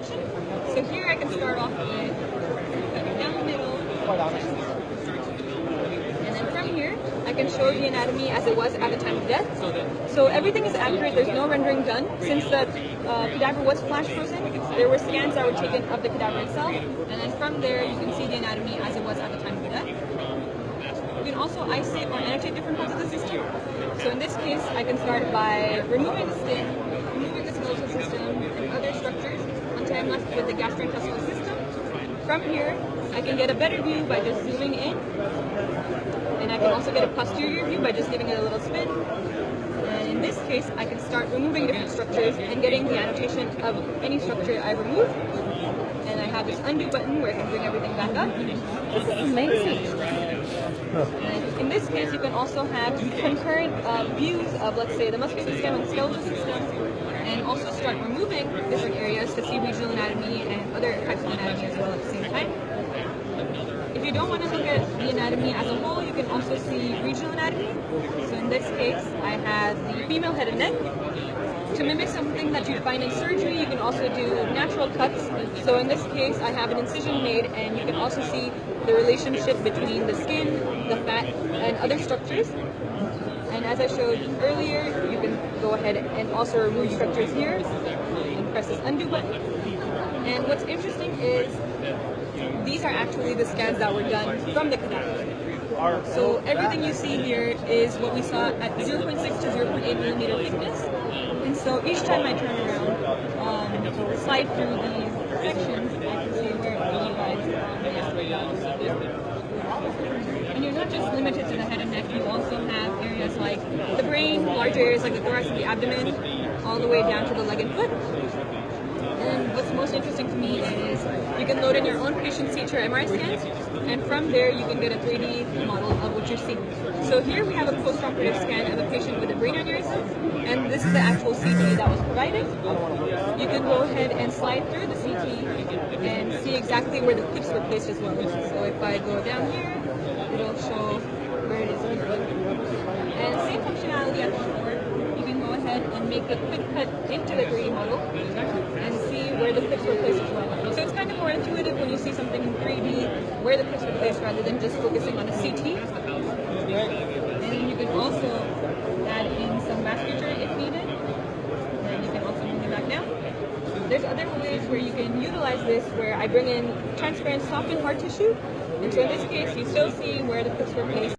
So here I can start off with cutting down the middle, and then from here I can show the anatomy as it was at the time of death. So everything is accurate, there's no rendering done. Since the cadaver was flash frozen, there were scans that were taken of the cadaver itself, and then from there you can see the anatomy as it was at the time of death. You can also isolate or annotate different parts of the system. So in this case, I can start by removing the skin, removing the skeletal system, and other structures until I'm left with the gastrointestinal system. From here, I can get a better view by just zooming in, and I can also get a posterior view by just giving it a little spin. And in this case, I can start removing different structures and getting the annotation of any structure I remove. And I have this undo button where I can bring everything back up. This is amazing. And in this case, you can also have concurrent views of, let's say, the muscular system and skeletal system, and also start removing different areas to see regional anatomy and other types of anatomy as well at the same time. If you don't want to look at the anatomy as a whole, you can also see regional anatomy. So in this case, I have the female head and neck. To mimic something that you'd find in surgery, you can also do natural cuts. So in this case, I have an incision made, and you can also see the relationship between the skin, the fat, and other structures. And as I showed earlier, you can go ahead and also remove structures here and press this undo button. And what's interesting is these are actually the scans that were done from the cadaver. So everything you see here is what we saw at 0.6 to 0.8 millimeter thickness. And so each time I turn around, slide through these sections, I can see where you guys And you're not just limited to the head and neck, you also have areas like the brain, large areas like the thorax and the abdomen, all the way down to the leg and foot. And what's most interesting to me is you can load in your own patient's CT or MRI scans, and from there you can get a 3D model of what you're seeing. So here we have a post-operative scan of a patient with a brain aneurysm, and this is the actual CT that was provided. You can go ahead and slide through the CT and see exactly where the clips were placed as well. So if I go down here, it'll show where it is here. And same functionality as before. You can go ahead and make a quick cut into the 3D model and see where the clips were placed as well. So it's kind of more intuitive when you see something in 3D, where the clips were placed rather than just focusing on a CT. And you can also add in some vasculature if needed. And you can also bring it back down. There's other ways where you can utilize this where I bring in transparent soft and hard tissue. And so in this case, you still see where the clips were placed.